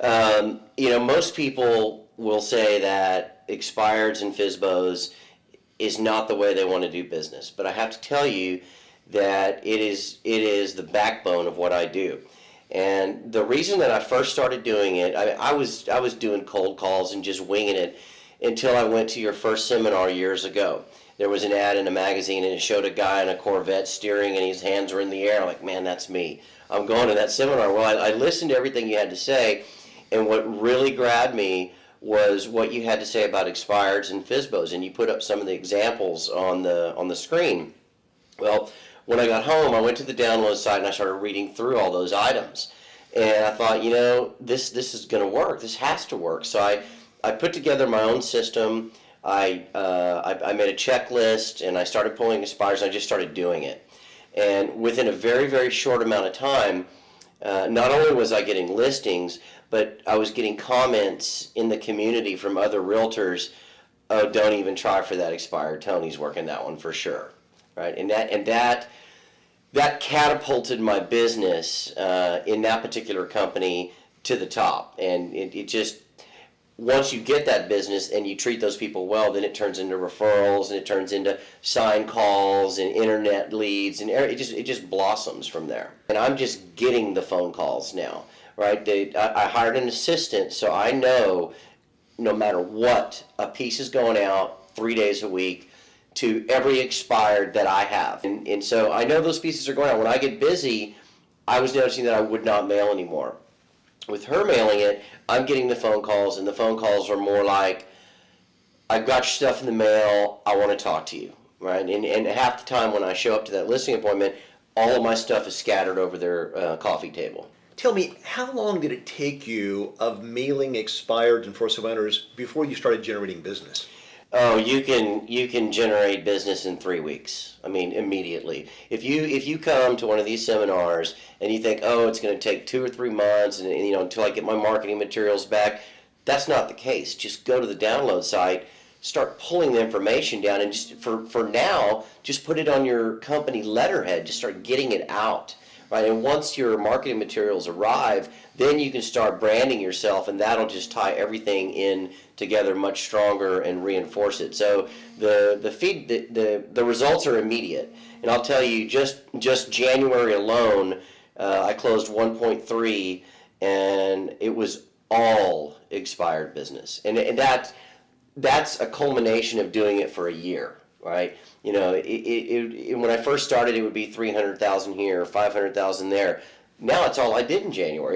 Most people will say that expireds and FSBOs is not the way they want to do business. But I have to tell you that it is the backbone of what I do. And the reason that I first started doing it, I was doing cold calls and just winging it until I went to your first seminar years ago. There was an ad in a magazine and it showed a guy in a Corvette steering and his hands were in the air. I'm like, man, that's me. I'm going to that seminar. Well, I listened to everything you had to say, and what really grabbed me was what you had to say about expireds and FSBOs, and you put up some of the examples on the screen. Well, when I got home, I went to the download site and I started reading through all those items. And I thought, this is going to work. This has to work. So I put together my own system. I made a checklist and I started pulling expires and I just started doing it. And within a very, very short amount of time, not only was I getting listings, but I was getting comments in the community from other realtors. Oh, don't even try for that expired. Tony's working that one for sure, right? And that catapulted my business in that particular company to the top. And it just, once you get that business and you treat those people well, then it turns into referrals and it turns into sign calls and internet leads, and it just blossoms from there. And I'm just getting the phone calls now, right? I hired an assistant, so I know no matter what, a piece is going out 3 days a week to every expired that I have. And so I know those pieces are going out. When I get busy, I was noticing that I would not mail anymore. With her mailing it, I'm getting the phone calls, and the phone calls are more like, I've got your stuff in the mail, I want to talk to you, right? And half the time when I show up to that listing appointment, all of my stuff is scattered over their coffee table. Tell me, how long did it take you of mailing expireds and for sale owners before you started generating business? Oh, you can generate business in 3 weeks. I mean, immediately. If you come to one of these seminars and you think, oh, it's going to take 2 or 3 months, and until I get my marketing materials back, that's not the case. Just go to the download site, start pulling the information down, and just for now, just put it on your company letterhead. Just start getting it out. Right? And once your marketing materials arrive, then you can start branding yourself, and that'll just tie everything in together much stronger and reinforce it. So the results are immediate. And I'll tell you, just January alone, I closed 1.3, and it was all expired business. And that's a culmination of doing it for a year. Right? When I first started, it would be 300,000 here, 500,000 there. Now it's all I did in January.